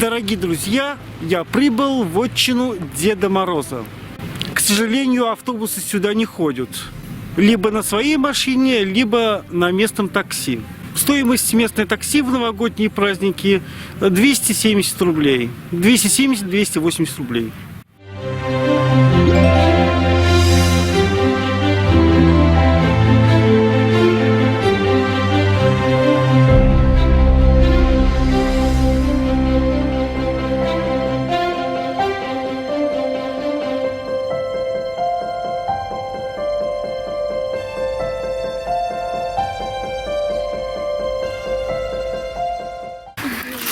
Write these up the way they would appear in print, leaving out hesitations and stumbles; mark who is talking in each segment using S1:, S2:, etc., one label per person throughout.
S1: Дорогие друзья, я прибыл в отчину Деда Мороза. К сожалению, автобусы сюда не ходят. Либо на своей машине, либо на местном такси. Стоимость местной такси в новогодние праздники 270 рублей. 270-280 рублей.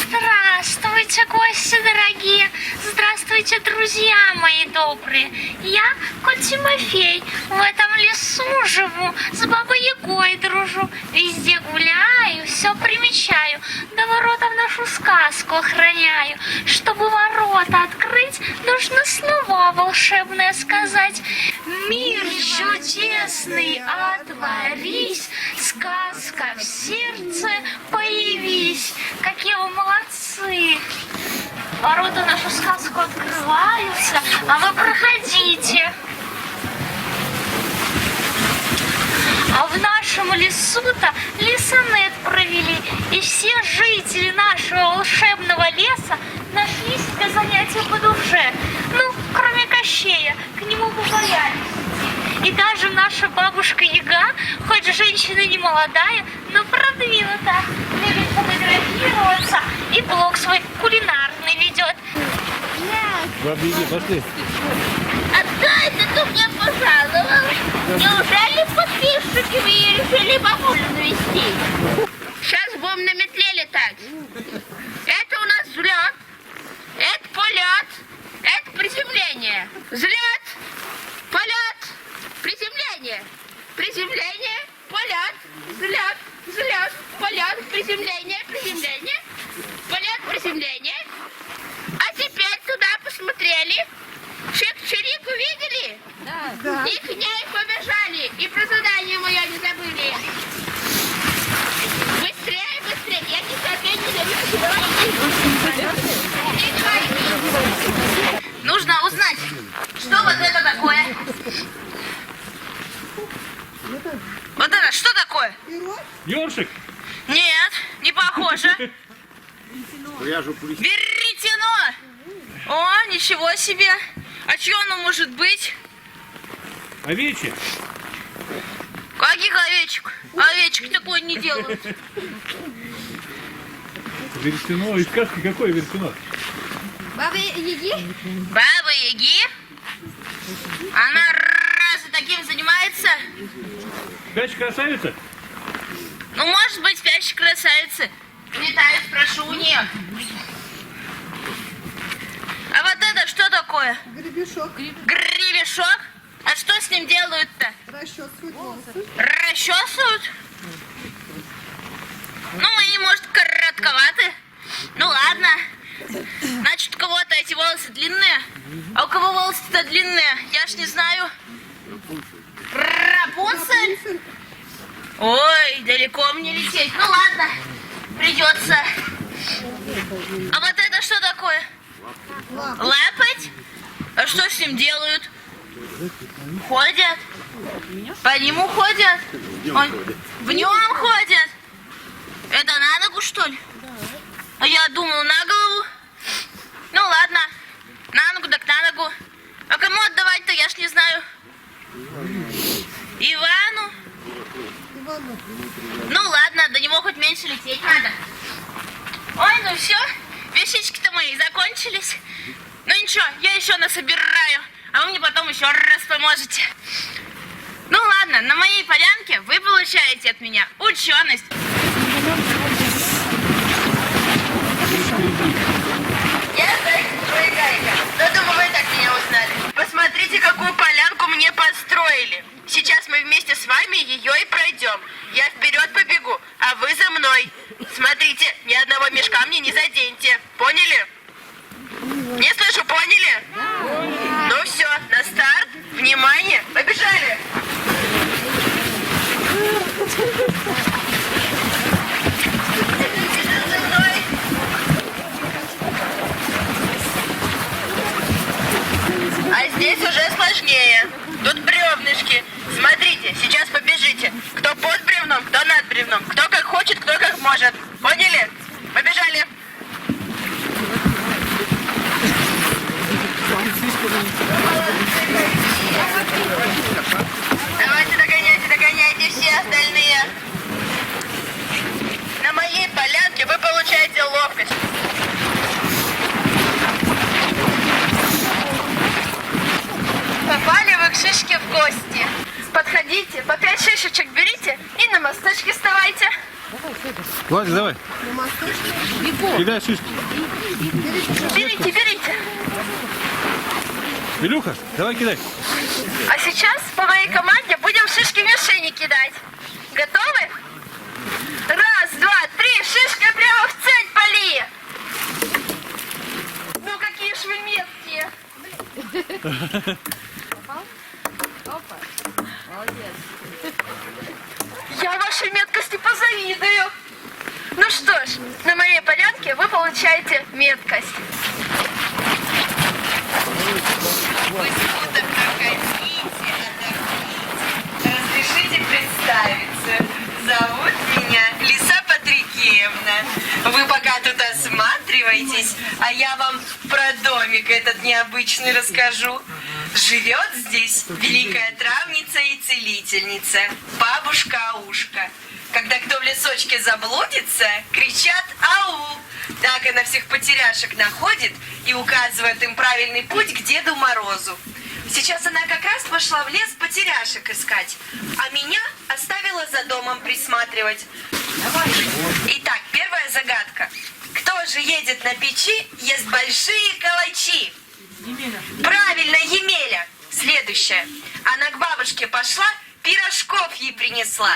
S2: Здравствуйте, гости дорогие! Здравствуйте, друзья мои добрые! Я кот Тимофей, в этом лесу живу, с Бабой Ягой дружу, везде гуляю, все примечаю, до ворот в нашу сказку охраняю. Чтобы ворота открыть, нужно слова волшебное сказать. Мир чудесный, отворись, сказка в сердце появись. Какие вы молодцы! Ворота нашу сказку открываются, а вы проходите. А в нашем лесу-то лесонет провели, и все жители нашего волшебного леса нашлись для занятия по душе. Ну, кроме Кощея, к нему побоялись идти. И даже наша бабушка Яга, хоть женщина не молодая, но продвинутая, любит фотографироваться и блог свой кулинарный ведет.
S1: Баба Яга, пошли.
S2: А кто это тут мне пожаловал? Неужели подписчики вы решили бабулю навести?
S3: Сейчас будем на метле летать. Это у нас взлет, это полет, это приземление. Взлет, полет, приземление. Приземление, полет, взлет, взлет, полет, приземление, приземление, полет, приземление. А теперь туда посмотрели. Чик-чирик увидели? Да. И к ней побежали. И про задание мое не забыли. Быстрее, быстрее. Я не нужно узнать, что вот это такое. Вот это что такое?
S1: Ёршик?
S3: Нет, не похоже. Веретено. О, ничего себе. А чье оно может быть?
S1: Овечье.
S3: Каких овечек? Овечек такое не делают.
S1: Веретено. Из сказки какое веретено?
S3: Бабы Яги? Бабы Яги? Она разве таким занимается?
S1: Спящая красавица?
S3: Ну, может быть, спящая красавица. Летаю, спрошу у нее. А вот это что такое?
S4: Гребешок.
S3: Гребешок? А что с ним делают-то?
S4: Расчесывают волосы.
S3: Расчесывают? Ну, мои, может, коротковаты. Ну, ладно. Значит, у кого-то эти волосы длинные. А у кого волосы-то длинные? Я ж не знаю. Рапунцель? Ой, далеко мне лететь. Ну ладно, придется. А вот это что такое? Лапоть? А что с ним делают? Ходят? По нему ходят? В нем ходят? Это на ногу, что ли? А я думала, на голову. Ну ладно, на ногу так на ногу. А кому отдавать-то, я ж не знаю. Ивану? Ну ладно, до него хоть меньше лететь надо. Ой, ну все, вещички-то мои закончились. Ну ничего, я еще насобираю, а вы мне потом еще раз поможете. Ну ладно, на моей полянке вы получаете от меня ученость. Я Гайка. Ну, думаю, вы так меня узнали. Посмотрите, какую полянку мне построили. Сейчас мы вместе с вами ее и пройдем. Я вперед побегу, а вы за мной. Смотрите, ни одного мешка мне не заденьте. Поняли? Не слышу, поняли? Ну все, на старт. Внимание, побежали. А здесь уже сложнее. Тут бревнышки. Смотрите, сейчас побежите. Кто под бревном, кто над бревном. Кто как хочет, кто как может. Поняли? Побежали. Давайте догоняйте все остальные. На моей полянке вы получаете ловкость. Попали вы к шишке в гости. Подходите, по 5 шишечек берите и на мосточке вставайте.
S1: Ладно, давай. Кидай шишки.
S3: Берите.
S1: Илюха, давай кидай.
S3: А сейчас по моей команде будем шишки в мишени кидать. Готовы? Раз, два, три, шишка прямо в цель пали. Ну какие ж вы меткие. Я вашей меткости позавидую. Ну что ж, на моей полянке вы получаете меткость. Вы сюда проходите, отдохните. Разрешите представиться. Зовут меня Лиса Патрикеевна. Вы пока тут осматриваетесь, а я вам про домик этот необычный расскажу. Живет здесь великая травница и целительница, бабушка Аушка. Когда кто в лесочке заблудится, кричат «Ау!». Так она всех потеряшек находит и указывает им правильный путь к Деду Морозу. Сейчас она как раз пошла в лес потеряшек искать, а меня оставила за домом присматривать. Итак, первая загадка. Кто же едет на печи, ест большие калачи? Правильно, Емеля. Следующая. Она к бабушке пошла, пирожков ей принесла.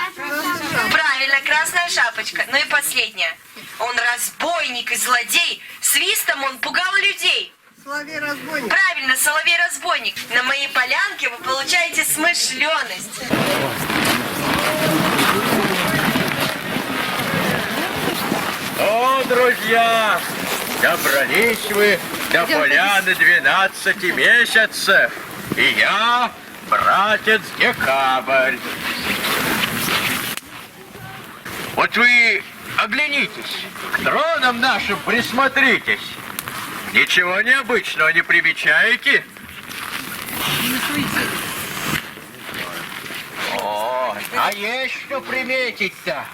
S3: Правильно, Красная Шапочка. Ну и последняя. Он разбойник и злодей, свистом он пугал людей.
S4: Соловей-разбойник.
S3: Правильно, Соловей-разбойник. На моей полянке вы получаете смышленность.
S5: Ну, друзья, добрались вы до поляны 12 месяцев. И я, братец Декабрь. Вот вы оглянитесь, к тронам нашим присмотритесь. Ничего необычного не примечаете? О, а есть что приметить-то.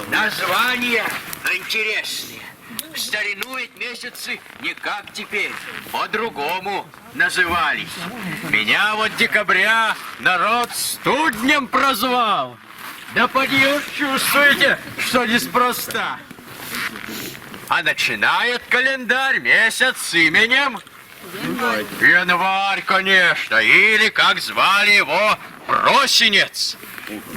S5: Названия интересные. В старину ведь месяцы не как теперь, по-другому назывались. Меня вот декабря народ студнем прозвал. Да поди уж чувствуете, что неспроста. А начинает календарь месяц с именем Январь, конечно, или, как звали его, Просенец.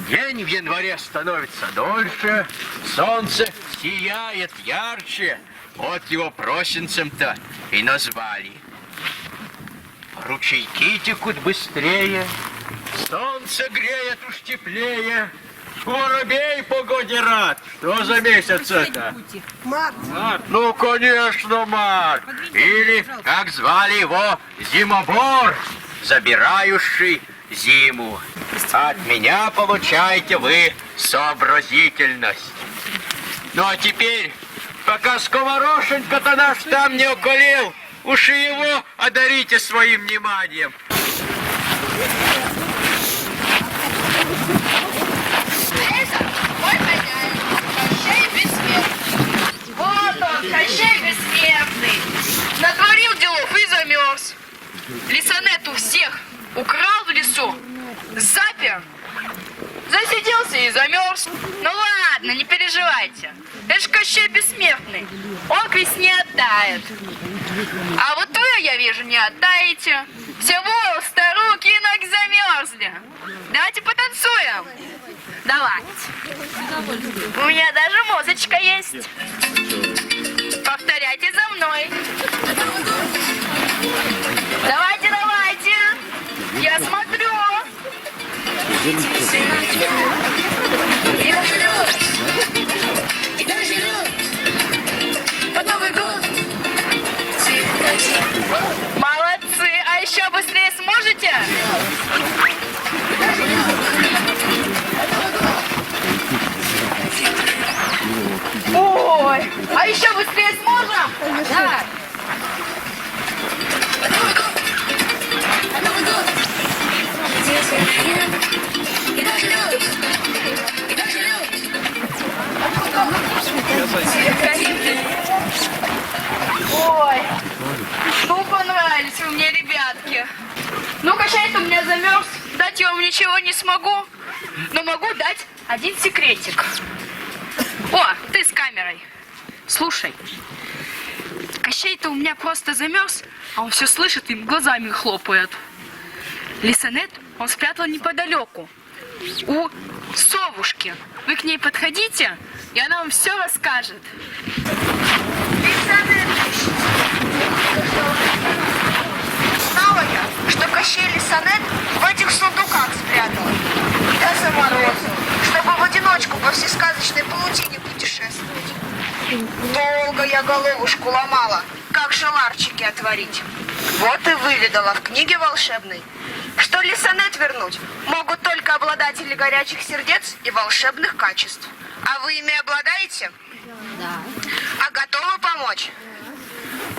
S5: День в январе становится дольше, солнце сияет ярче. Вот его просенцем-то и назвали. Ручейки текут быстрее, Солнце греет уж теплее. Воробей погоде рад. Что за месяц это?
S4: Март.
S5: Ну, конечно, март. Или, как звали его, зимобор, забирающий зиму. От меня получаете вы сообразительность. Ну, а теперь, пока сковорошенька-то наш там не околел, уж и его одарите своим вниманием.
S3: Это мой хозяин, Кощей Бессмертный. Вот он, Кощей Бессмертный. Натворил делов и замерз. Лисанет у всех украл в лесу, запер. Засиделся и замерз. Ну ладно, не переживайте. Это ж Кощей Бессмертный. Он к весне оттает. А вот вы, я вижу, не оттаете. Все волосы, руки и ноги замерзли. Давайте потанцуем. Давайте. У меня даже музычка есть. Повторяйте за мной. Давайте, давайте. Я смотрю. Молодцы. А еще быстрее сможете? Ой, а еще быстрее сможем? Да. Ой, ну понравились вы мне, ребятки. Ну, Кощей-то у меня замерз. Дать я вам ничего не смогу, но могу дать один секретик. О, ты с камерой. Слушай, Кощей-то у меня просто замерз, а он все слышит и глазами хлопает. Лисанет он спрятал неподалеку, у совушки. Вы к ней подходите, и она вам все расскажет.
S4: Знала я, что Кощей Лисанет в этих сундуках спрятал. Я заморозил, чтобы в одиночку по всей сказочной паутине путешествовать. Долго я головушку ломала, как же ларчики отворить. Вот и выведала в книге волшебной, что Лисанет вернуть могут только обладатели горячих сердец и волшебных качеств. А вы ими обладаете? Да. А готовы помочь?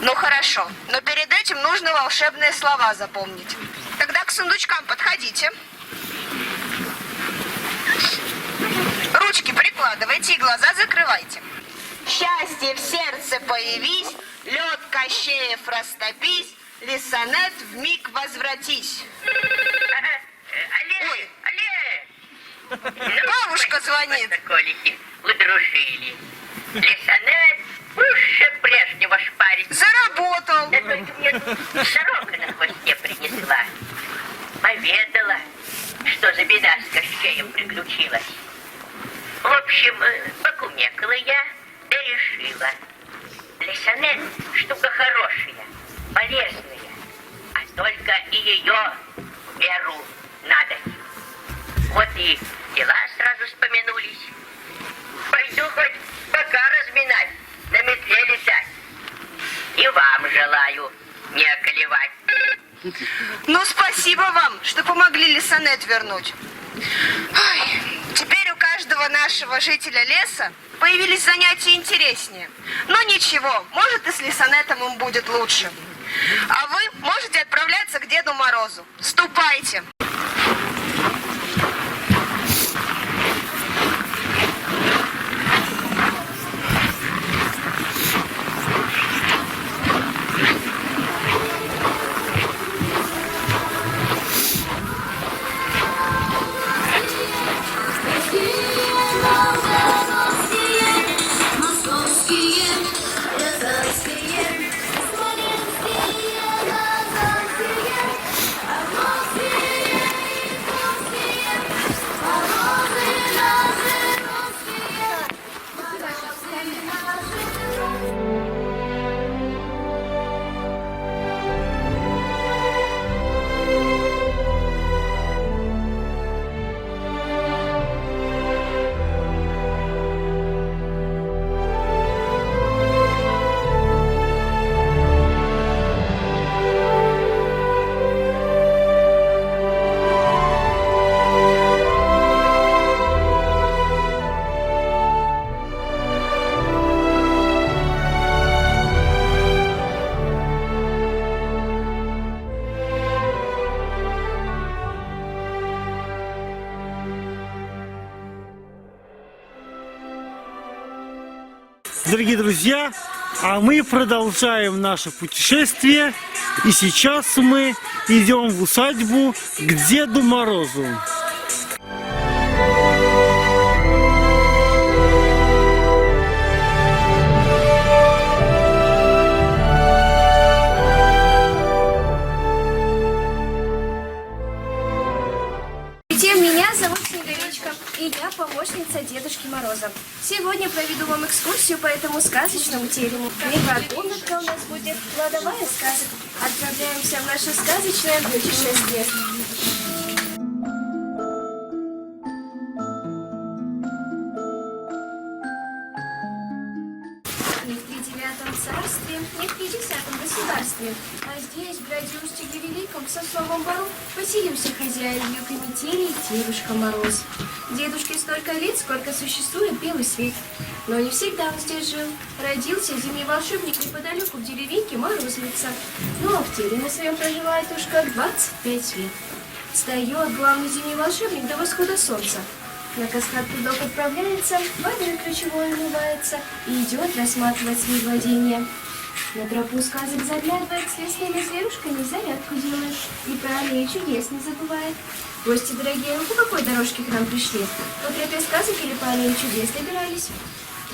S4: Ну хорошо, но перед этим нужно волшебные слова запомнить. Тогда к сундучкам подходите. Ручки прикладывайте и глаза закрывайте. Счастье в сердце появись, лед Кощеев растопись, Лисанет вмиг возвратись. Ой. Бабушка звонит.
S6: Соколики удружили. Лисанет пуще прежнего шпарить.
S4: Заработал.
S6: Да только мне сорока на хвосте принесла. Поведала, что за беда с Кощеем приключилась. В общем, покумекала я, да решила. Лисанет штука хорошая, полезная, а только и ее в веру надо. Вот и дела сразу вспомянулись. Пойду хоть бока разминать, на метле летать. И вам желаю не околевать.
S4: Ну, спасибо вам, что помогли Лисанет вернуть. Ой, теперь у каждого нашего жителя леса появились занятия интереснее. Но ничего, может и с Лисанетом им будет лучше. А вы можете отправляться к Деду Морозу. Ступайте.
S1: Дорогие друзья, а мы продолжаем наше путешествие. И сейчас мы идем в усадьбу к Деду Морозу.
S7: Меня зовут Снеговичка, и я помощница Дедушки Мороза. Сегодня проведу вам экскурсию по этому сказочному терему. Первая комнатка у нас будет кладовая сказок. Отправляемся в наше сказочное путешествие. Не в 39-м царстве, не в 50-м государстве, а здесь, в граде Устюге Великом, в Сосновом Бору, поселился хозяин юга метели Дедушка Мороз. Дедушке столько лет, сколько существует белый свет. Но не всегда он здесь жил. Родился зимний волшебник неподалеку в деревеньке Морозница. Ну а в тереме своем проживает уж как 25 лет. Встает главный зимний волшебник до восхода солнца. На каскад прудов отправляется, водой ключевой умывается и идет рассматривать свои владения. На тропу сказок заглядывает, с лесными зверушками зарядку делает и про аллею чудес не забывает. Гости дорогие, вы по какой дорожке к нам пришли? По тропе сказок или по аллее чудес добирались?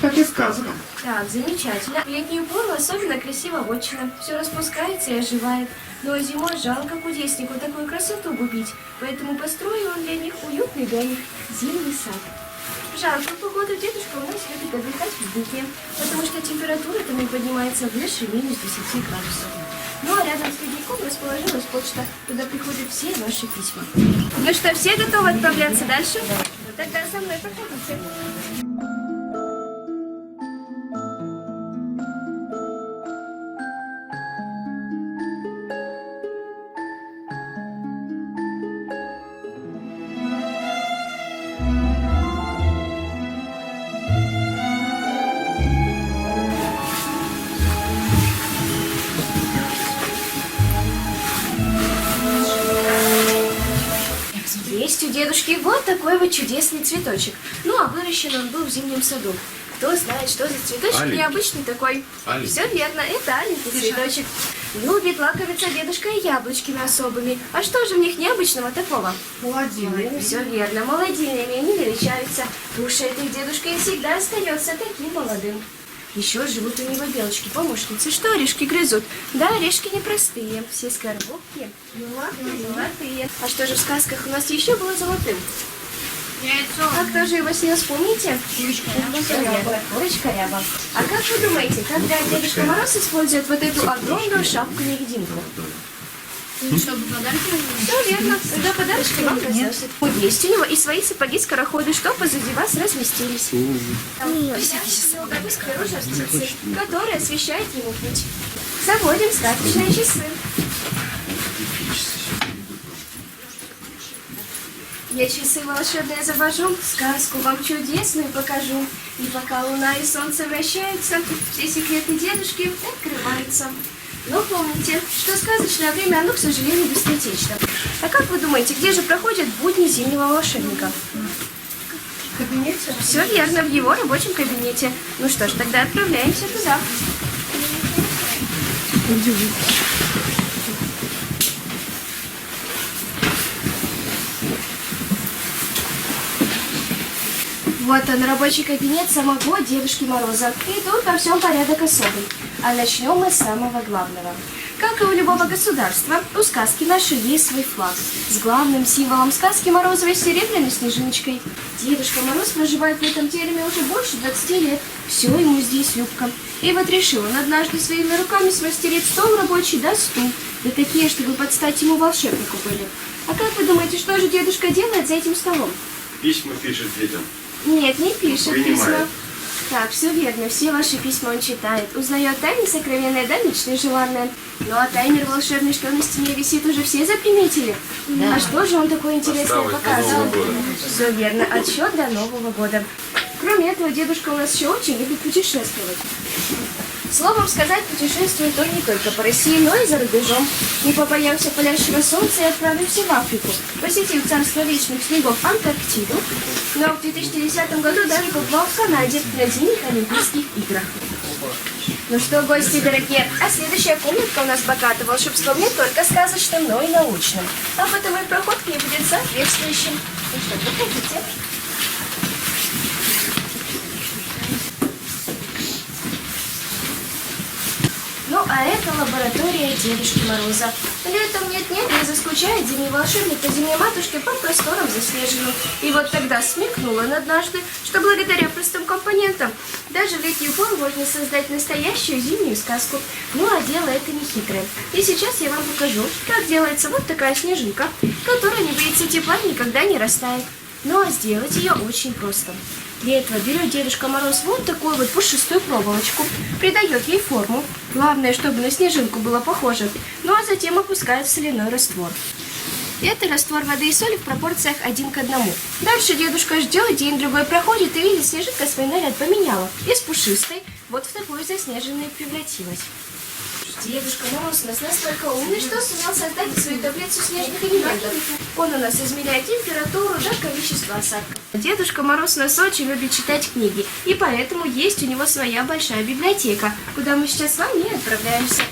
S8: Как и сказка.
S7: Так, замечательно. В летнюю пору особенно красиво вотчина. Все распускается и оживает. Но зимой жалко кудеснику такую красоту губить. Поэтому построил он для них уютный домик, зимний сад. Жаркую погоду дедушка у нас любит отдыхать в бытне, потому что температура там не поднимается выше минус 10 градусов. Ну а рядом с ледником расположилась почта, куда приходят все ваши письма. Ну что, все готовы отправляться дальше? Ну тогда со мной проходите. Есть у дедушки вот такой вот чудесный цветочек. Ну, а выращен он был в зимнем саду. Кто знает, что за цветочек
S8: Аленький.
S7: необычный такой?
S8: Аленький.
S7: Все верно, это аленький цветочек. Любит лакомиться дедушка и яблочками особыми. А что же в них необычного такого? Молодильными. Все верно, молодильными они величаются. Кушает их дедушка и всегда остается таким молодым. Еще живут у него белочки-помощницы, что орешки грызут. Да, орешки непростые, все с коробки. Золотые. А что же в сказках у нас еще было золотым? Яйцо. А кто же его съел, вспомните? Курочка ряба. А как вы думаете, когда Дедушка Мороз использует вот эту огромную шапку-невидимку? Чтобы подарки разносить? Все верно, когда подарочки вам разносят. Есть у него и свои сапоги-скороходы, что позади вас разместились. Там ружья птицы, которые освещают ему путь. Заводим сказочные часы. Я часы волшебные завожу, сказку вам чудесную покажу. И пока луна и солнце вращаются, все секреты дедушки открываются. Но помните, что сказочное время, оно, к сожалению, быстротечно. А как вы думаете, где же проходят будни зимнего волшебника? В кабинете? Все верно, в его рабочем кабинете. Ну что ж, тогда отправляемся туда. Вот он, рабочий кабинет самого Дедушки Мороза. И тут во всем порядок особый. А начнем мы с самого главного. Как и у любого государства, у сказки нашей есть свой флаг. С главным символом сказки Морозовой серебряной снежиночкой. Дедушка Мороз проживает в этом тереме уже больше 20 лет. Все ему здесь любко. И вот решил он однажды своими руками смастерить стол рабочий да стул. Да такие, чтобы под стать ему волшебнику были. А как вы думаете, что же дедушка делает за этим столом?
S8: Письма пишет детям.
S7: Нет, не пишет
S8: Принимает.
S7: письма. Так, все верно, все ваши письма он читает. Узнает тайны сокровенные, да личные желанные. Ну а таймер волшебный, что на стене висит, уже все заприметили? Да. А что же он такое интересное показывает? Все верно, отсчет до Нового года. Кроме этого, дедушка у нас еще очень любит путешествовать. Словом сказать, путешествует он не только по России, но и за рубежом. Не побоялся палящего солнца и отправился в Африку, посетил царство вечных снегов Антарктиду, но в 2010 году даже побывал в Канаде на зимних Олимпийских играх. Ну что, гости дорогие, а следующая комнатка у нас богата волшебством не только сказочным, но и научным. А потому и проход к ней будет соответствующим. Ну что, проходите. Ну, а это лаборатория Дедушки Мороза. Летом нет-нет, не заскучает зимний волшебник по зимней матушке по просторам заснеженным. И вот тогда смекнул он однажды, что благодаря простым компонентам даже в летнюю пору можно создать настоящую зимнюю сказку. Ну, а дело это не хитрое. И сейчас я вам покажу, как делается вот такая снежинка, которая не боится тепла и никогда не растает. Ну, а сделать ее очень просто. Для этого берет Дедушка Мороз вот такую вот пушистую проволочку, придает ей форму, главное, чтобы на снежинку было похоже, ну а затем опускает в соляной раствор. Это раствор воды и соли в пропорциях 1 к 1. Дальше дедушка ждет, день-другой проходит и видит, снежинка свой наряд поменяла. Из пушистой вот в такую заснеженную превратилась. Дедушка Мороз у нас настолько умный, что сумел создать свою таблицу снежных элементов. Он у нас измеряет температуру до количества осадков. Дедушка Мороз у нас очень любит читать книги, и поэтому есть у него своя большая библиотека, куда мы сейчас с вами и отправляемся.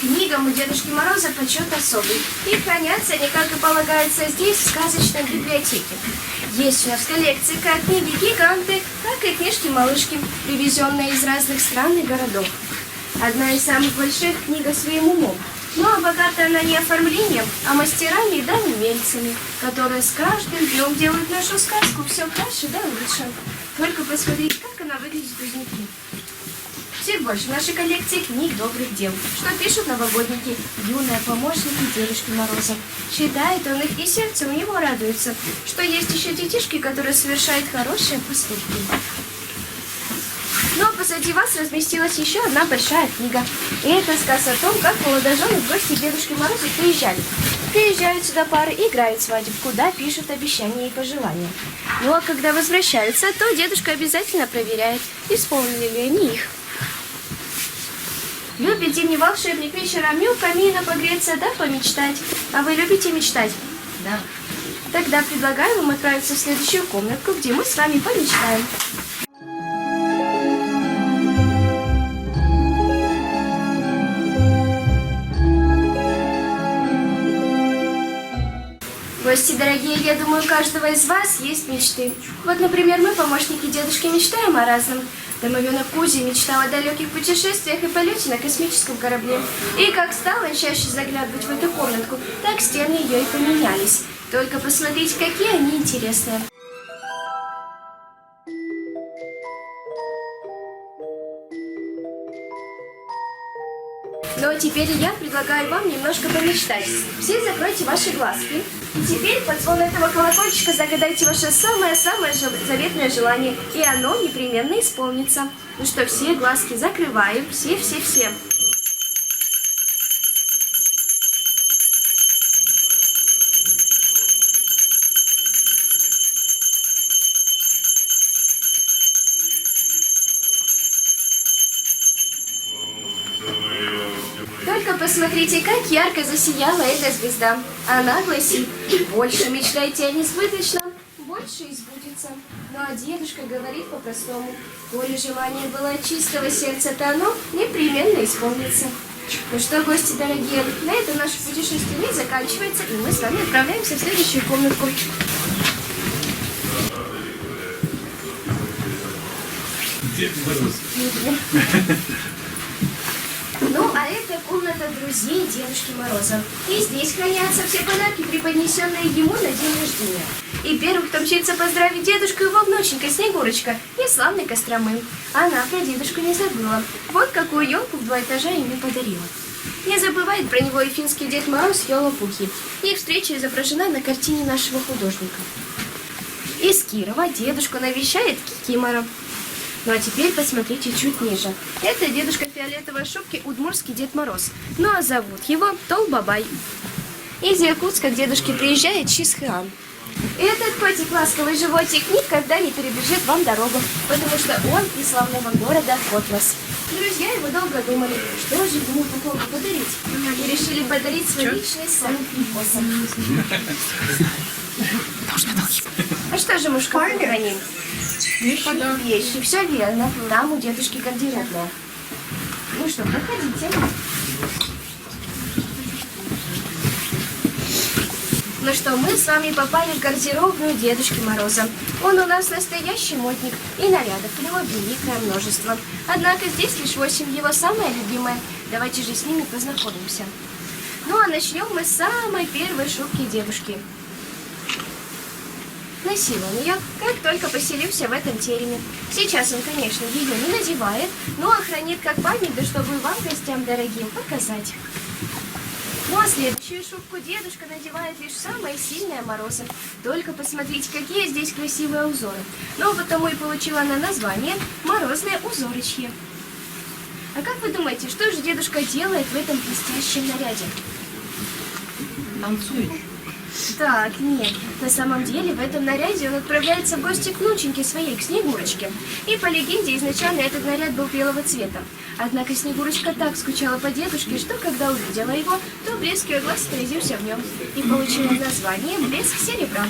S7: Книгам у Дедушки Мороза почет особый, и хранятся они, как и полагается, здесь, в сказочной библиотеке. Есть у нас в коллекции как книги-гиганты, так и книжки-малышки, привезенные из разных стран и городов. Одна из самых больших книга своим умом, но богата она не оформлением, а мастерами да умельцами, которые с каждым днем делают нашу сказку все краше да лучше. Только посмотрите, как она выглядит в дневнике. Всех больше в нашей коллекции книг добрых дел, что пишут новогодники, юные помощники Дедушки Мороза. Читает он их, и сердце у него радуется, что есть еще детишки, которые совершают хорошие поступки. Но позади вас разместилась еще одна большая книга. И это сказ о том, как молодожены в гости к Дедушке Морозу приезжали. Приезжают сюда пары, играют свадебку, да, пишут обещания и пожелания. Ну а когда возвращаются, то дедушка обязательно проверяет, исполнили ли они их. Любит зимний волшебник вечером у камина погреться, да помечтать. А вы любите мечтать? Да. Тогда предлагаю вам отправиться в следующую комнатку, где мы с вами помечтаем. Гости дорогие, я думаю, у каждого из вас есть мечты. Вот, например, мы, помощники дедушки, мечтаем о разном. Домовенок Кузя мечтал о далеких путешествиях и полете на космическом корабле. И как стало чаще заглядывать в эту комнатку, так стены ее и поменялись. Только посмотрите, какие они интересные. Ну а теперь я предлагаю вам немножко помечтать. Все закройте ваши глазки. И теперь под звон этого колокольчика загадайте ваше самое-самое заветное желание, и оно непременно исполнится. Ну что, все глазки закрываем, все-все-все. Только посмотрите, как ярко засияла эта звезда. Она гласит: больше мечтайте о несбыточном, больше и сбудется. Ну а дедушка говорит по-простому: коли желание было от чистого сердца, то оно непременно исполнится. Ну что, гости дорогие, на этом наше путешествие не заканчивается, и мы с вами отправляемся в следующую комнатку.
S8: Дед Мороз.
S7: Ну, а это комната друзей Дедушки Мороза. И здесь хранятся все подарки, преподнесенные ему на день рождения. И первым, кто мчится поздравить дедушку, его внученька Снегурочка из славной Костромы. Она про дедушку не забыла. Вот какую елку в 2 этажа ему подарила. Не забывает про него и финский Дед Мороз Ёлопухи. Их встреча изображена на картине нашего художника. Из Кирова дедушку навещает Кикимора. Ну а теперь посмотрите чуть ниже. Это дедушка в фиолетовой шубке Удмуртский Дед Мороз. Ну а зовут его Толбабай. Из Якутска к дедушке приезжает Чисхан. Этот котик, ласковый животик, никогда не перебежит вам дорогу, потому что он из славного города Котлас. Друзья его долго думали, что же ему такого подарить. И решили подарить свой личный сад. А что же мы в шкафу храним? Вещи, все верно. Там у дедушки гардеробная. Ну что, проходите. Ну что, мы с вами попали в гардеробную Дедушки Мороза. Он у нас настоящий модник, и нарядов у него великое множество. Однако здесь лишь 8 его самое любимое. Давайте же с ними познакомимся. Ну а начнем мы с самой первой шубки дедушки. Носил он ее, как только поселился в этом тереме. Сейчас он, конечно, ее не надевает, но хранит как память, да чтобы вам, гостям дорогим, показать. Ну а следующую шубку дедушка надевает лишь в самые сильные морозы. Только посмотрите, какие здесь красивые узоры. Ну, потому и получила она название «Морозное узорочье». А как вы думаете, что же дедушка делает в этом блестящем наряде?
S3: Танцует.
S7: Так, нет. На самом деле в этом наряде он отправляется в гости к внученьке своей, к Снегурочке. И по легенде изначально этот наряд был белого цвета. Однако Снегурочка так скучала по дедушке, что когда увидела его, то блеск ее глаз отразился в нем и получила название «Блеск серебра».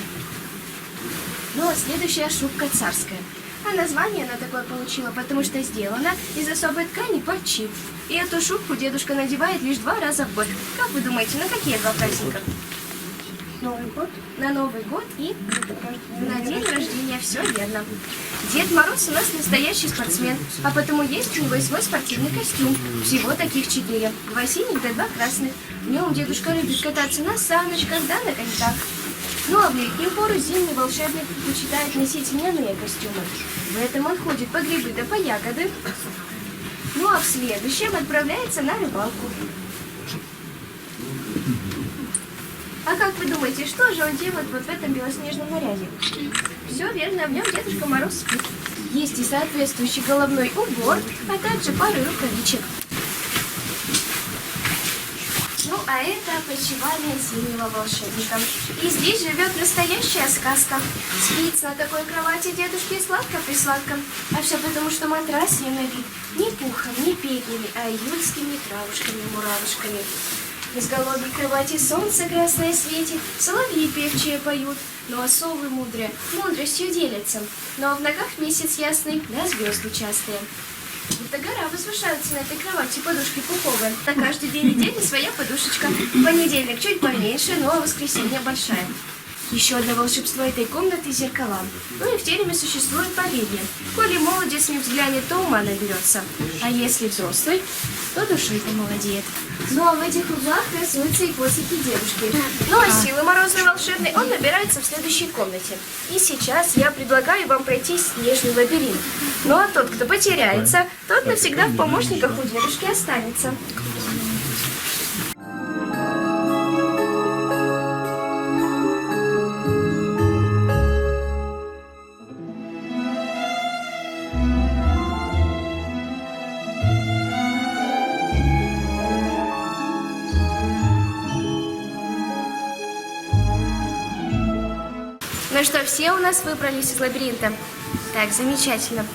S7: Ну а следующая шубка царская. А название она такое получила, потому что сделана из особой ткани парчи. И эту шубку дедушка надевает лишь 2 раза в год. Как вы думаете, на какие 2 праздника? Новый год, на Новый год и на день рождения, все верно. Дед Мороз у нас настоящий спортсмен, а потому есть у него и свой спортивный костюм. Всего таких 4. 2 синих да 2 красных. В нем дедушка любит кататься на саночках да на коньках. Ну а в летнюю пору зимний волшебник предпочитает носить льняные костюмы. В этом он ходит по грибы да по ягоды. Ну а в следующем отправляется на рыбалку. А как вы думаете, что же он делает вот в этом белоснежном наряде? Все верно, в нем Дедушка Мороз спит. Есть и соответствующий головной убор, а также пары рукавичек. Ну, а это опочивальня зимнего волшебника. И здесь живет настоящая сказка. Спится на такой кровати дедушке сладко-присладко. А все потому, что матрас не набит ни пухом, ни перьями, а июльскими травушками-муравушками. В изголовье кровати солнце красное светит, соловьи певчие поют, ну а совы мудрые мудростью делятся. Но в ногах месяц ясный, да звезды частые. Будто гора возвышаются на этой кровати подушки пуховые. На каждый день недели своя подушечка. Понедельник чуть поменьше, но воскресенье большая. Еще одно волшебство этой комнаты – зеркала. Ну и в тереме существует поверье. Коли молодец не взглянет, то ума наберется. А если взрослый, то душой помолодеет. Ну а в этих углах красуются и котики дедушки. Ну а силы морозной волшебной он набирается в следующей комнате. И сейчас я предлагаю вам пройти снежный лабиринт. Ну а тот, кто потеряется, тот навсегда в помощниках у дедушки останется. Ну что, все у нас выбрались из лабиринта? Так, замечательно.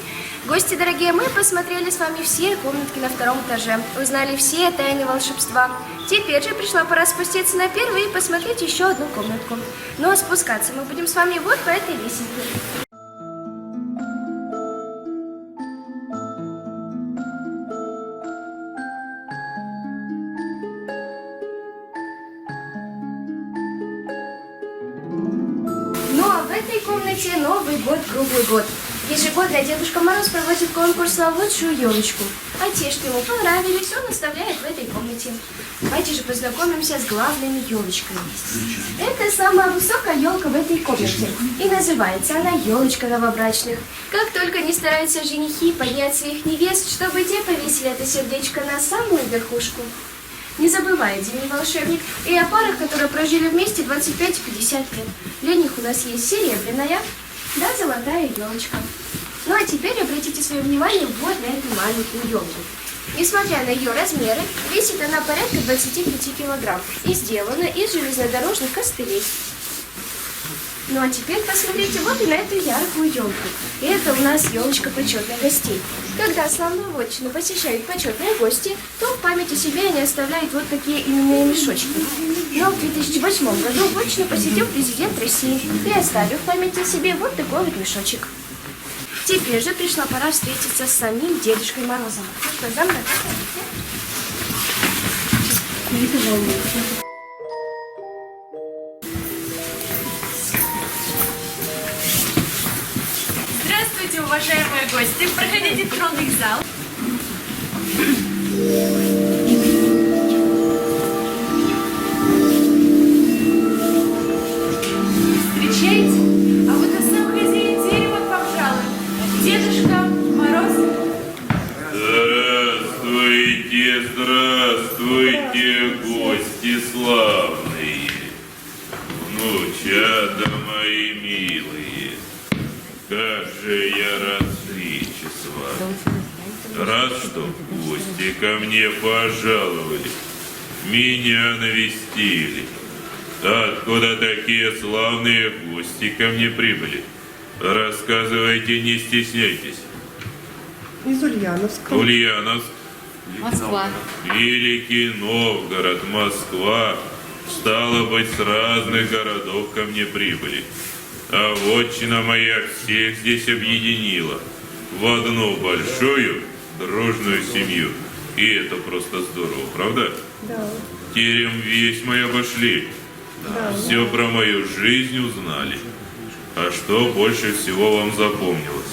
S7: Гости дорогие, мы посмотрели с вами все комнатки на 2-м этаже, узнали все тайны волшебства. Теперь же пришла пора спуститься на 1-й и посмотреть еще одну комнатку. Ну а спускаться мы будем с вами вот по этой лесенке. В этой комнате Новый год круглый год. Ежегодно Дедушка Мороз проводит конкурс на лучшую елочку. А те, что ему понравились, он оставляет в этой комнате. Давайте же познакомимся с главными елочками. Это самая высокая елка в этой комнате. И называется она елочка новобрачных. Как только не стараются женихи поднять своих невест, чтобы те повесили это сердечко на самую верхушку. Не забывает зимний волшебник и о парах, которые прожили вместе 25 и 50 лет. Для них у нас есть серебряная, да золотая елочка. Ну а теперь обратите свое внимание вот на эту маленькую елку. Несмотря на ее размеры, весит она порядка 25 килограмм и сделана из железнодорожных костылей. Ну а теперь посмотрите вот и на эту яркую елку. И это у нас елочка почетных гостей. Когда славную вотчину посещают почетные гости, то в память о себе они оставляют вот такие именные мешочки. Но в 2008 году вотчину посетил президент России и оставил в память о себе вот такой вот мешочек. Теперь же пришла пора встретиться с самим Дедушкой Морозом. Ну что, за мной, проходите.
S9: Здравствуйте, уважаемые гости! Проходите в тронный зал. Встречайте, а вот и сам хозяин дерева к вам жалует. Дедушка Мороз.
S10: Здравствуйте, здравствуйте, гости славные, внучата мои милые. Как же я рад встрече с вами. Рад, что гости ко мне пожаловали, меня навестили. Откуда такие славные гости ко мне прибыли? Рассказывайте, не стесняйтесь.
S11: Из Ульяновска.
S10: Ульяновск. Москва. Великий Новгород, Москва. Стало быть, с разных городов ко мне прибыли. А вотчина моя всех здесь объединила в одну большую дружную семью. И это просто здорово, правда?
S11: Да.
S10: Терем весь мы обошли.
S11: Да.
S10: Все про мою жизнь узнали. А что больше всего вам запомнилось?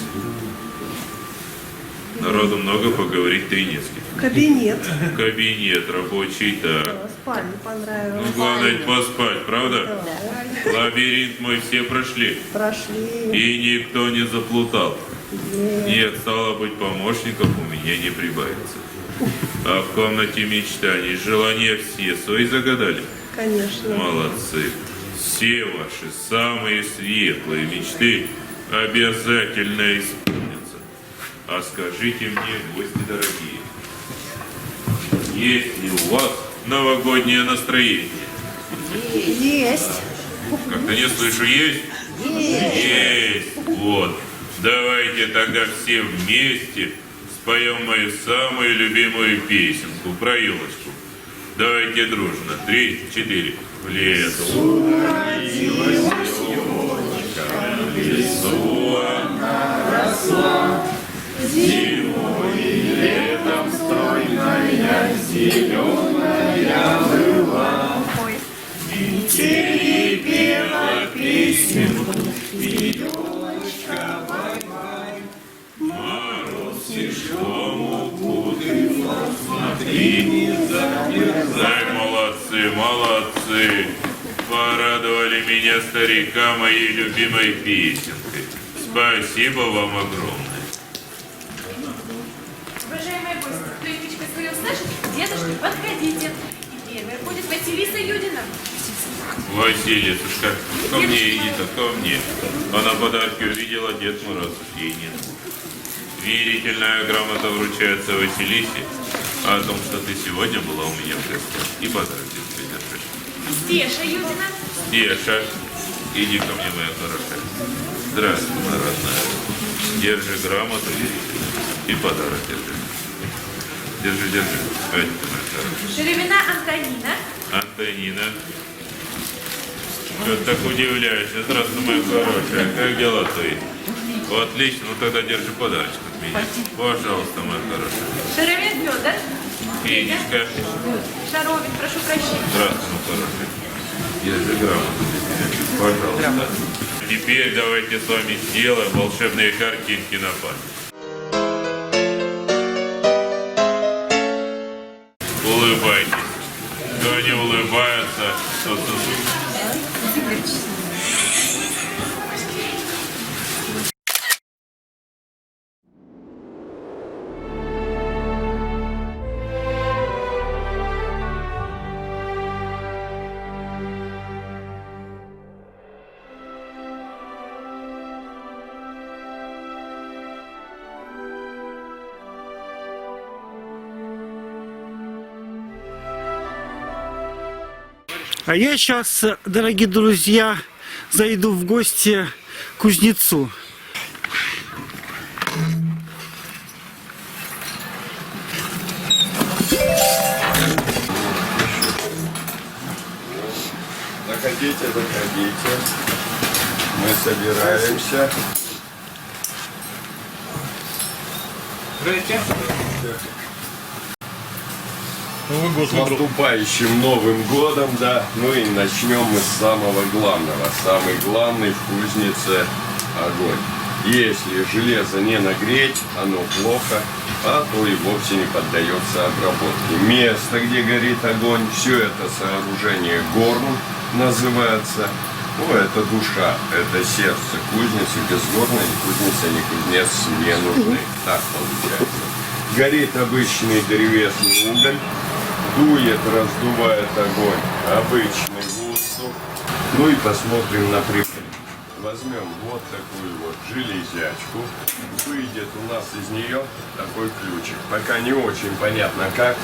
S10: Народу много, поговорить тринецкий.
S11: Кабинет.
S10: Кабинет рабочий, так.
S11: Да, спальня понравилась.
S10: Ну, главное поспать, правда?
S11: Да.
S10: Лабиринт мы все прошли.
S11: Прошли.
S10: И никто не заплутал. Нет, стало быть, помощников у меня не прибавится. А в комнате мечтаний желания все свои загадали?
S11: Конечно.
S10: Молодцы. Все ваши самые светлые мечты обязательно исполнятся. А скажите мне, гости дорогие, есть ли у вас новогоднее настроение?
S11: Есть.
S10: Как-то не слышу, есть? Есть. Вот. Давайте тогда все вместе споем мою самую любимую песенку про елочку. Давайте дружно. 3, 4. В лесу родилась елочка, в лесу она росла. Зимой и летом стройная, зеленая была. Метели пела песенку, и елочка бай-бай. Мороз тяжелому укутывал, смотри, не замерзай. Молодцы, молодцы. Порадовали меня старика моей любимой песенкой. Спасибо вам огромное.
S9: Уважаемые гости, кто имечко свое услышит, дедушка, подходите. И первая будет Василиса Юдина.
S10: Василисушка, ко мне иди-то, ко мне. Она подарки увидела, Дед Мороз ей нет. Верительная грамота вручается Василисе о том, что ты сегодня была у меня в гостях. И подарки придержишь.
S9: Стеша Юдина.
S10: Стеша, иди ко мне, моя хорошая. Здравствуй, моя родная. Держи грамоту верительную и подарок держи. Держи, держи. Ай, ты моя хорошая.
S9: Шеревина Антонина.
S10: Антонина. Что ты так удивляешься? Здравствуй, моя хорошая. Как дела твои? Отлично. Ну тогда держи подарочек от меня. Пожалуйста, моя хорошая.
S9: Шеремет Федор.
S10: Фенечка.
S9: Шаровин, прошу прощения.
S10: Здравствуй, мой хороший. Держи грамоту для тебя. Пожалуйста. Теперь давайте с вами сделаем волшебные картинки на память. Улыбайтесь. Кто не улыбается, тот сосуд.
S1: А я сейчас, дорогие друзья, зайду в гости к кузнецу.
S12: Заходите, заходите. Мы собираемся. С наступающим Новым годом, да. Ну и начнем мы с самого главного. Самый главный в кузнице — огонь. Если железо не нагреть, оно плохо, а то и вовсе не поддается обработке. Место, где горит огонь, все это сооружение горн называется. Ну, это душа, это сердце кузницы. Без горна ни кузница, ни кузнец не нужны. Так получается. Горит обычный древесный уголь, дует, раздувает огонь обычный воздух. Ну и посмотрим на прибыль. Возьмем вот такую вот железячку. Выйдет у нас из нее такой ключик. Пока не очень понятно как.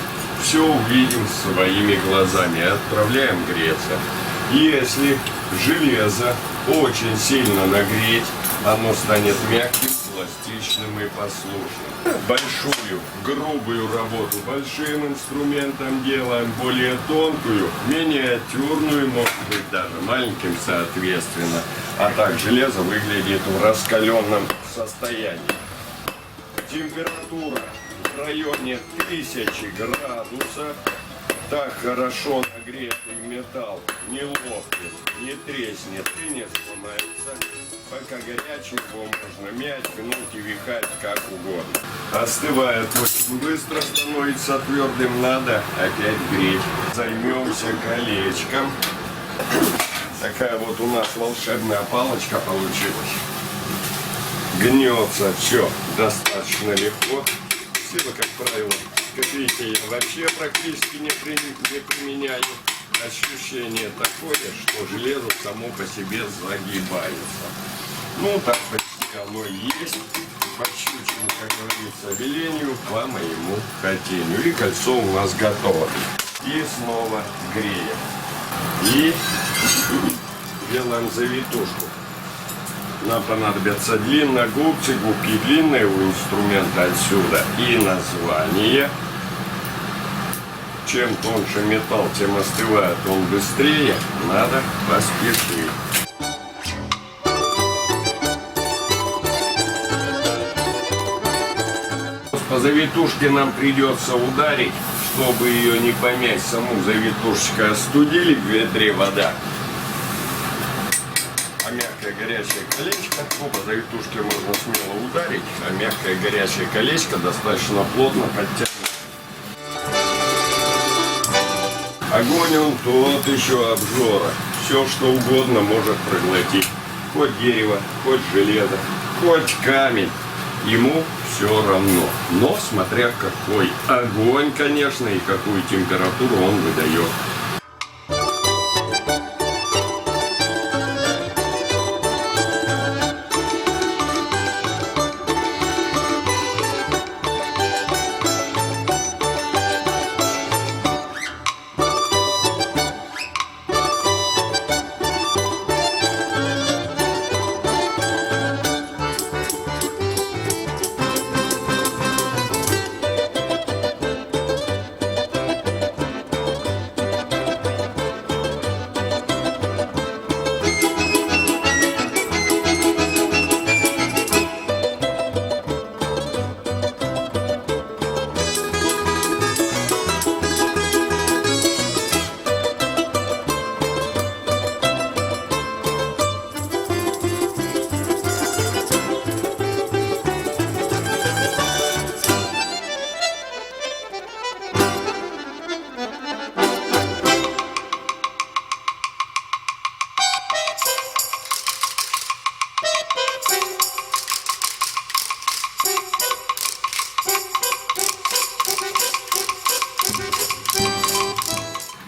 S12: Все увидим своими глазами. Отправляем греться. Если железо очень сильно нагреть, оно станет мягким, пластичным и послушным. Большую, грубую работу большим инструментом делаем, более тонкую, миниатюрную, может быть даже маленьким соответственно. А так железо выглядит в раскаленном состоянии. Температура в районе 1000 градусов. Так хорошо нагретый металл не лопнет, не треснет и не сломается. Пока горячий, его можно мять, гнуть и вихать как угодно. Остывает очень быстро, становится твердым, надо опять греть. Займемся колечком. Такая вот у нас волшебная палочка получилась. Гнется все достаточно легко. Сила, как правило, копейки я вообще практически не применяю. Ощущение такое, что железо само по себе загибается. Ну, так почти оно и есть. По щучьему, как говорится, велению, по моему хотению. И кольцо у нас готово. И снова греем. И делаем завитушку. Нам понадобятся длинногубцы, губки длинные у инструмента отсюда. И название. Чем тоньше металл, тем остывает он быстрее. Надо поспешить. По завитушке нам придется ударить, чтобы ее не помять. Саму завитушечку остудили в ведре вода. А мягкое горячее колечко, ну, по завитушке можно смело ударить, а мягкое горячее колечко достаточно плотно подтянуть. Огонь он тот еще обжора. Все что угодно может проглотить. Хоть дерево, хоть железо, хоть камень. Ему все равно. Но смотря какой огонь, конечно, и какую температуру он выдает.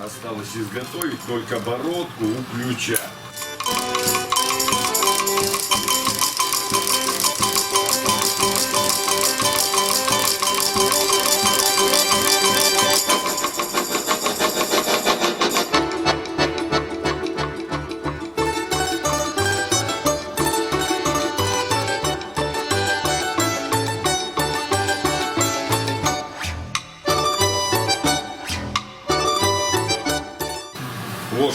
S12: Осталось изготовить только бородку у ключа.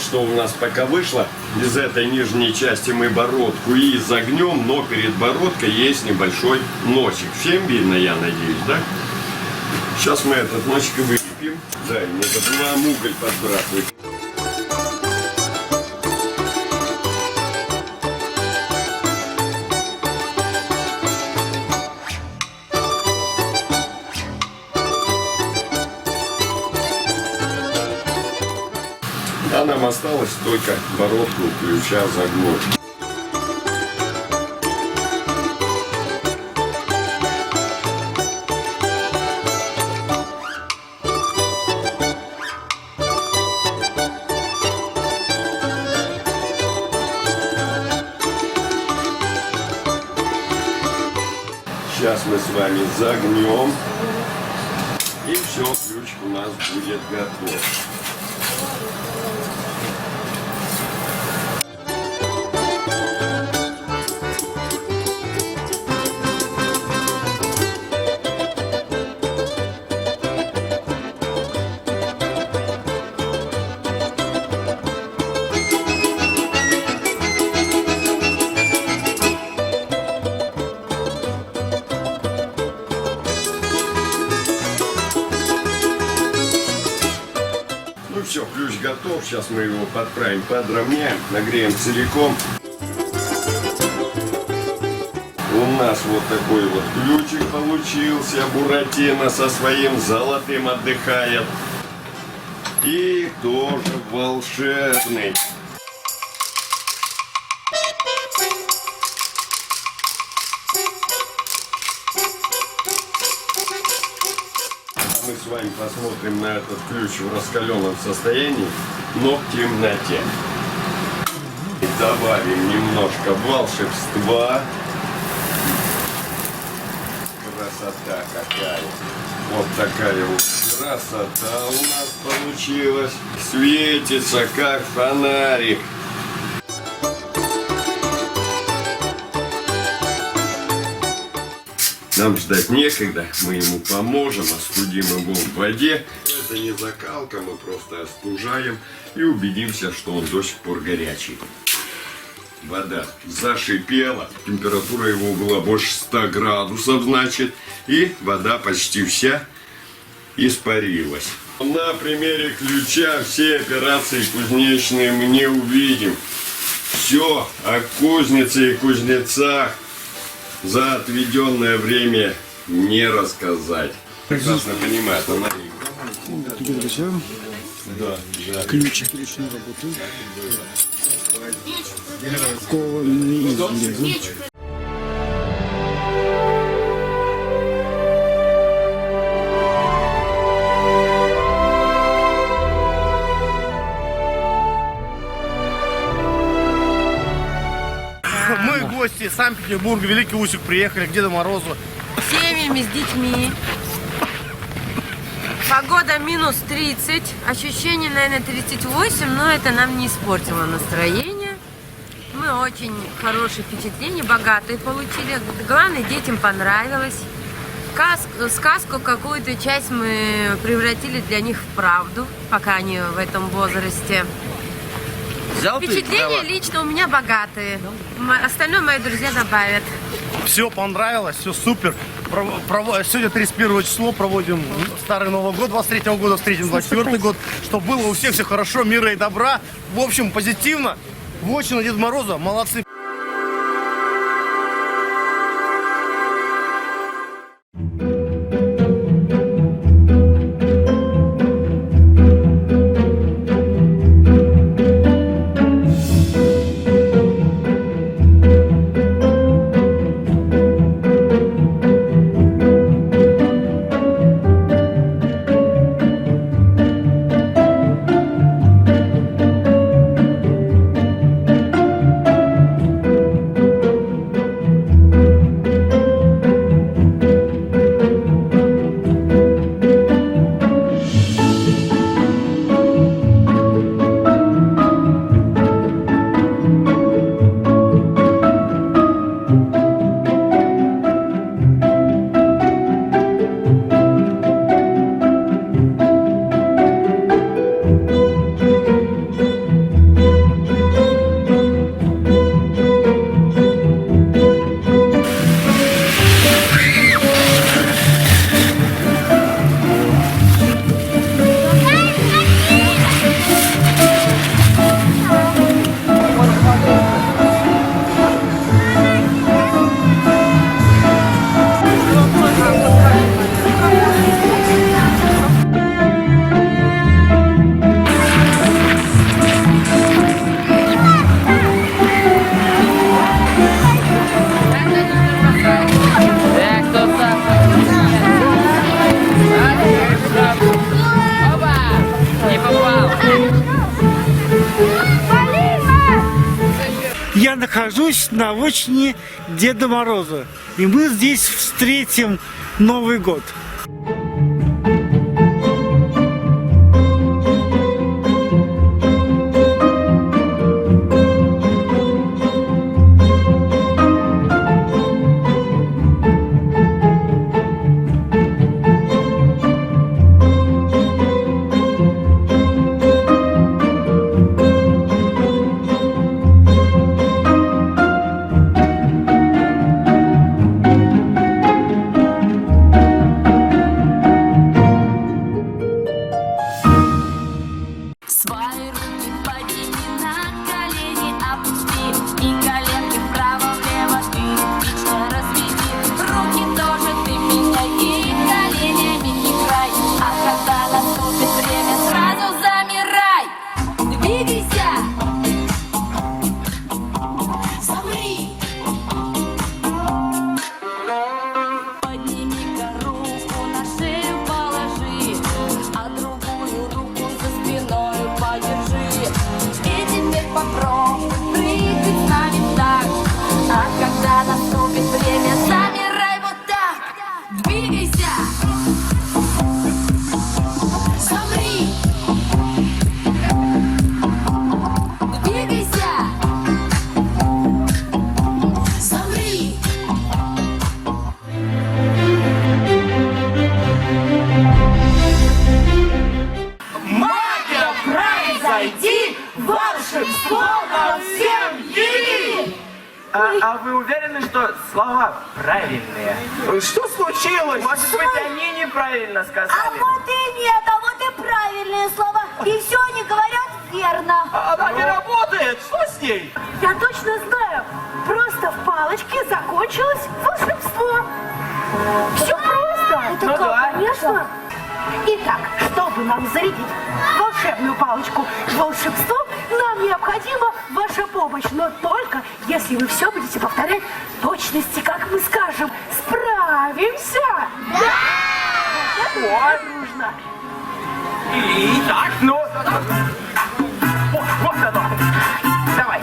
S12: что у нас пока вышло. Из этой нижней части мы бородку и загнем, но перед бородкой есть небольшой носик. Всем видно, я надеюсь, да? Сейчас мы этот носик и вылепим. Да, и не забываем уголь подбрасывать. А нам осталось только бородку ключа загнуть. Сейчас мы с вами загнем. И все, ключик у нас будет готов. Ну все, ключ готов. Сейчас мы его подправим, подровняем, нагреем целиком. У нас вот такой вот ключик получился. Буратино со своим золотым отдыхает. И тоже волшебный. Мы с вами посмотрим на этот ключ в раскаленном состоянии, но в темноте. И добавим немножко волшебства. Красота какая. Вот такая вот красота у нас получилась. Светится как фонарик. Нам ждать некогда, мы ему поможем, остудим его в воде. Это не закалка, мы просто остужаем и убедимся, что он до сих пор горячий. Вода зашипела, температура его была больше 100 градусов, значит, и вода почти вся испарилась. На примере ключа все операции кузнечные мы не увидим. Все о кузнице и кузнецах за отведенное время не рассказать. Прекрасно понимаю, она...
S1: Друзья,
S12: Да, да.
S1: ключ не работает. Кованный железо.
S5: Мы гости из Санкт-Петербурга, Великий Усик, приехали к Деду Морозу.
S13: Семьями с детьми. Погода минус 30, ощущение, наверное, 38, но это нам не испортило настроение. Мы очень хорошие впечатления, богатые получили. Главное, детям понравилось. Сказку какую-то часть мы превратили для них в правду, пока они в этом возрасте. Впечатления лично у меня богатые. Остальное мои друзья добавят.
S5: Все понравилось, все супер. Сегодня 31 число, проводим Старый Новый год 23 года, встретим 24 год. Чтобы было у всех все хорошо, мира и добра. В общем, позитивно. Вотчина Деда Мороза, молодцы.
S1: я нахожусь на вотчине Деда Мороза. И мы здесь встретим Новый год.
S14: А вы уверены, что слова правильные? Что случилось? Может быть, они неправильно сказали?
S4: А вот и нет, а вот и правильные слова. И все они говорят верно.
S14: Она не работает! Что с ней?
S4: Я точно знаю. Просто в палочке закончилось волшебство. Все просто. Это
S14: Ну да.
S4: конечно. Итак, чтобы нам зарядить волшебную палочку волшебством, нам необходима ваша помощь. Но только если вы все будете повторять в точности, как мы скажем. Справимся? Да! Вот нужно.
S14: Итак, ну... Вот оно. Давай.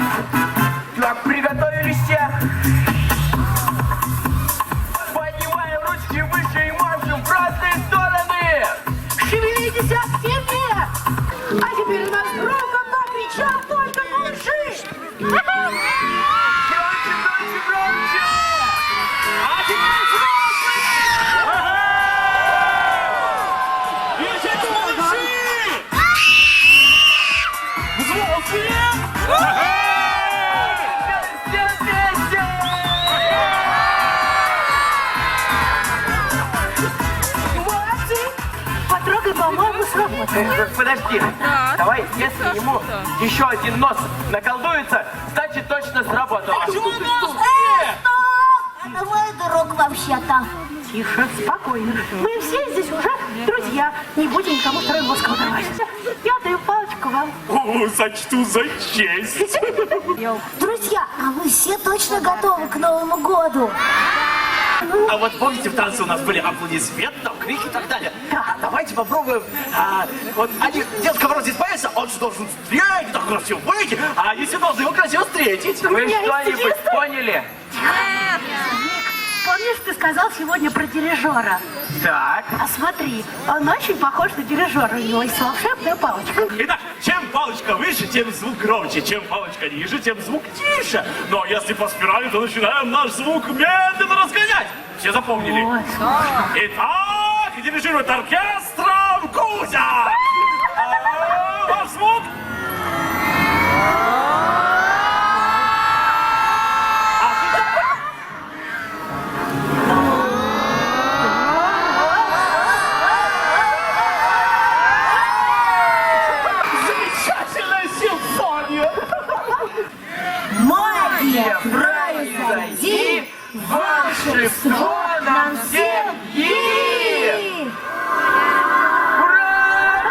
S14: Так, приготовились все. Поднимаем ручки выше и маршем в разные стороны.
S4: Шевелитесь активнее! А теперь у нас громко покричат только малыши!
S14: Громче, громче, громче! А теперь взрослые! Видите, малыши! Взрослые! Все вместе!
S4: Молодцы! Потрогай, по-моему, сработало.
S14: Подожди, давай, если ему еще один нос наколдуется, значит точно сработало. Почему нос?
S4: Это мой друг вообще-то. Тише, спокойно. Мы все здесь уже друзья. Не будем никому второй нос колдовать. Я даю палочку вам.
S14: О, сочту за честь.
S4: Друзья, а вы все точно готовы к Новому году?
S14: А вот помните, в танце у нас были аплодисменты, там, крики и так далее. А давайте попробуем. Вот они, Дед Мороз здесь появится, он же должен стрелять, так красиво выйти, а они все должны его красиво встретить. Вы что-нибудь поняли?
S4: Нет. Помнишь, ты сказал сегодня про дирижера?
S14: Так.
S4: А смотри, он очень похож на дирижера. У него есть волшебная палочка.
S14: Итак, чем палочка выше, тем звук громче. Чем палочка ниже, тем звук тише. Но если по спирали, то начинаем наш звук медленно разгонять. Все запомнили?
S4: Ой, сложно.
S14: Итак, дирижирует оркестром Кузя. Ваш звук.
S4: Магия
S14: Произойди, волшебство нам всем яви! Ура!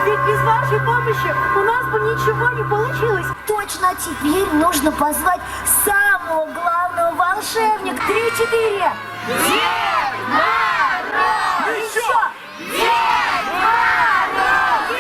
S4: Ведь без вашей помощи у нас бы ничего не получилось. Точно, теперь нужно позвать самого главного волшебника. 3-4. Дед Мороз! Еще! Дед Мороз!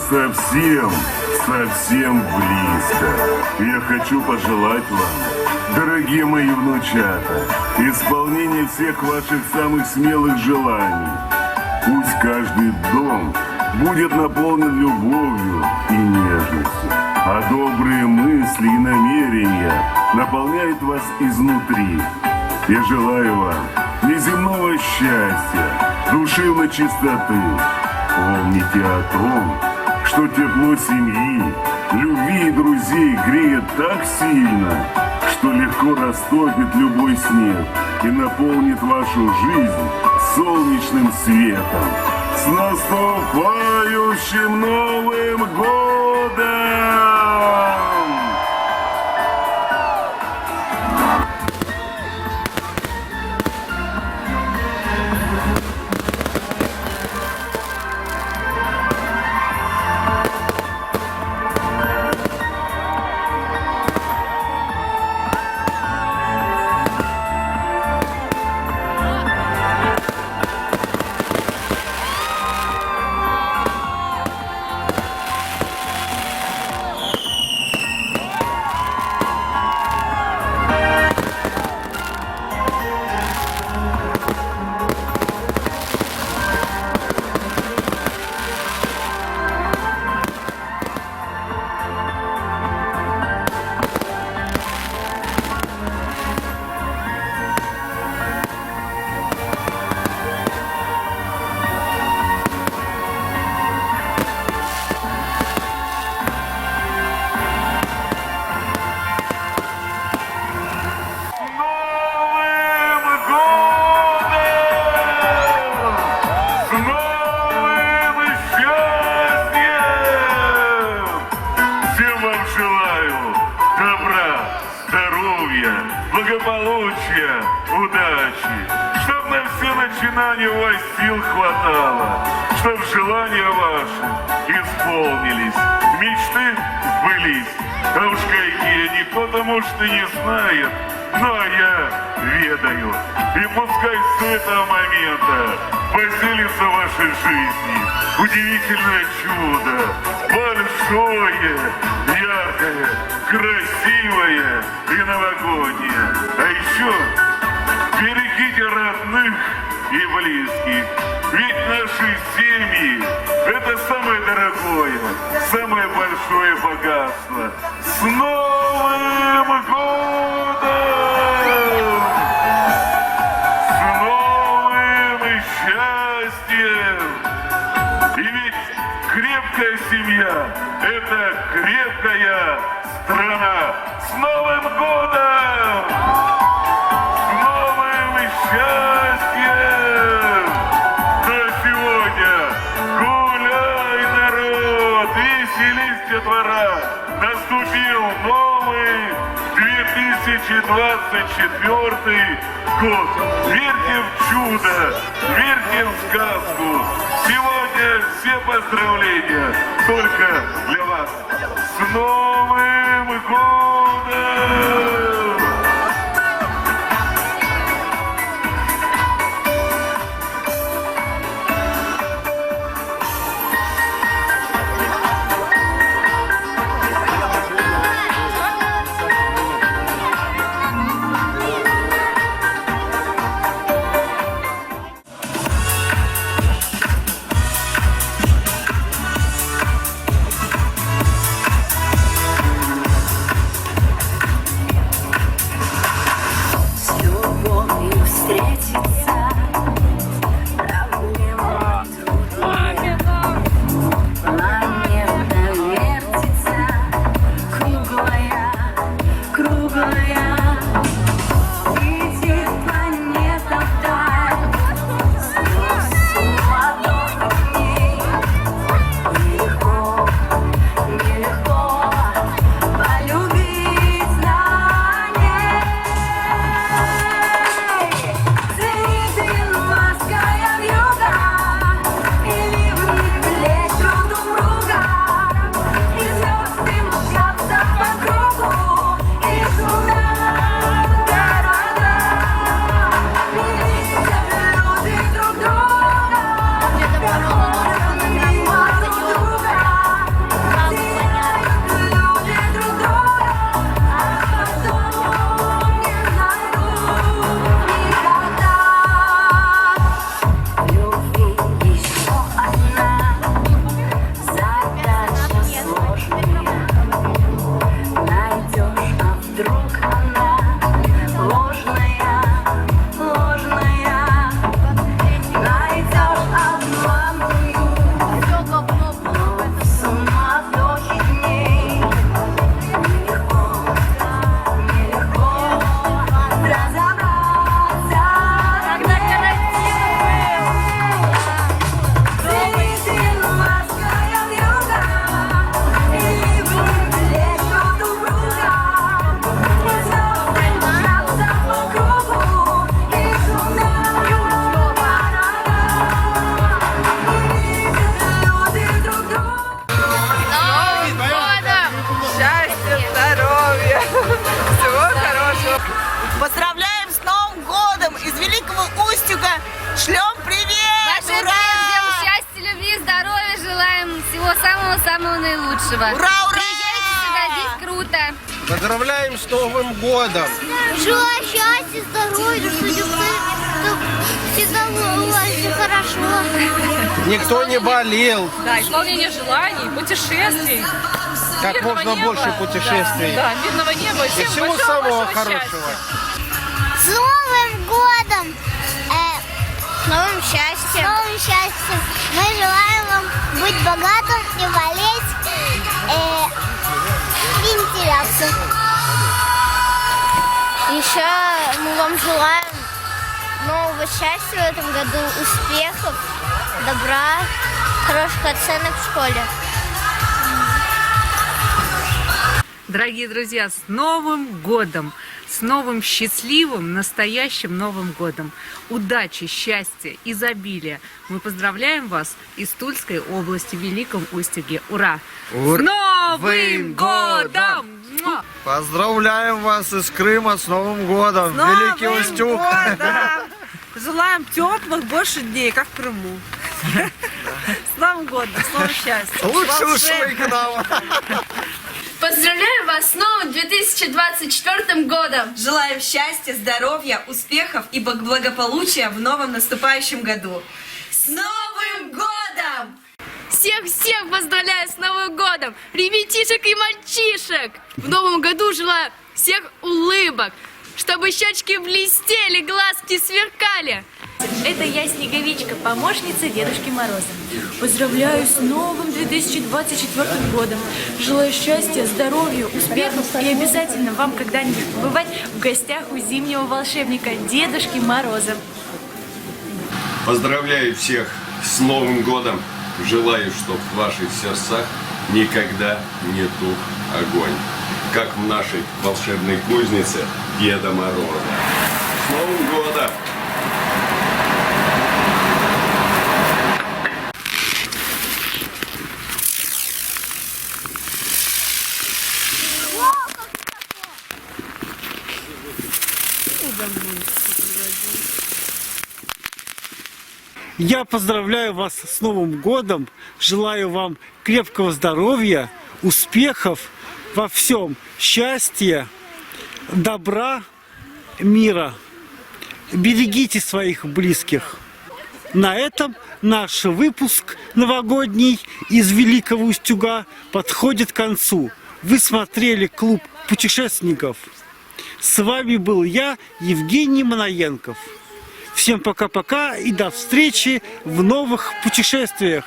S15: совсем, совсем близко. Я хочу пожелать вам, дорогие мои внучата, исполнения всех ваших самых смелых желаний. Пусть каждый дом будет наполнен любовью и нежностью, а добрые мысли и намерения наполняют вас изнутри. Я желаю вам неземного счастья, душевной чистоты. Помните о том, что тепло семьи, любви и друзей греет так сильно, что легко растопит любой снег и наполнит вашу жизнь солнечным светом. С наступающим Новым годом! Благополучия, удачи, чтоб на все начинания у вас сил хватало, чтоб желания ваши исполнились, мечты сбылись. А уж какие они, потому что не знают, но я ведаю. И пускай с этого момента поселится в вашей жизни удивительное чудо, большое, яркое, красивое и новогоднее. А еще берегите родных и близких, ведь наши семьи – это самое дорогое, самое большое богатство. С Новым годом! С новым счастьем! И ведь крепкая семья – это крепкая страна. С Новым годом! С новым счастьем! На сегодня гуляй, народ, веселись, детвора! Наступил новый 2024 год. Верьте в чудо, верьте в сказку. Сегодня все поздравления только для вас. С Новым годом!
S7: наилучшего.
S4: Ура, ура!
S7: Приезжайте сюда, здесь круто.
S5: Поздравляем с Новым годом!
S4: Желаю счастья, здоровья, чтобы всегда было все хорошо.
S5: Никто не болел.
S9: Да, исполнение желаний, путешествий.
S5: Как
S9: мирного
S5: можно
S9: неба,
S5: больше путешествий.
S9: Да, мирного неба.
S5: И
S9: Всем
S5: всего
S9: большого
S5: самого
S9: вашего
S5: хорошего.
S4: С Новым годом! С новым счастьем! С новым счастьем! Мы желаем вам быть богатым, не болеть и не теряться. Еще мы вам желаем нового счастья в этом году, успехов, добра, хороших оценок в школе.
S16: Дорогие друзья, с Новым годом! С новым счастливым, настоящим Новым годом! Удачи, счастья, изобилия! Мы поздравляем вас из Тульской области в Великом Устюге. Ура! С Новым годом! Муа!
S5: Поздравляем вас из Крыма с Новым годом! Великий Устюг!
S11: Желаем теплых больше дней, как в Крыму. С Новым годом, с новым счастьем.
S5: Лучше ушли к нам!
S7: Поздравляю вас с новым 2024 годом!
S3: Желаем счастья, здоровья, успехов и благополучия в новом наступающем году. С Новым годом!
S7: Всех-всех поздравляю с Новым годом! Ребятишек и мальчишек! В новом году желаю всех улыбок, чтобы щечки блестели, глазки сверкали.
S9: Это я, Снеговичка, помощница Дедушки Мороза. Поздравляю с новым 2024 годом. Желаю счастья, здоровья, успехов и обязательно вам когда-нибудь побывать в гостях у зимнего волшебника Дедушки Мороза.
S12: Поздравляю всех с Новым годом. Желаю, чтобы в ваших сердцах никогда не тух огонь, как в нашей волшебной кузнице Деда Мороза. С Новым годом!
S1: Я поздравляю вас с Новым годом, желаю вам крепкого здоровья, успехов во всем, счастья, добра, мира. Берегите своих близких. На этом наш выпуск новогодний из Великого Устюга подходит к концу. Вы смотрели клуб путешественников. С вами был я, Евгений Манаенков. Всем пока-пока и до встречи в новых путешествиях.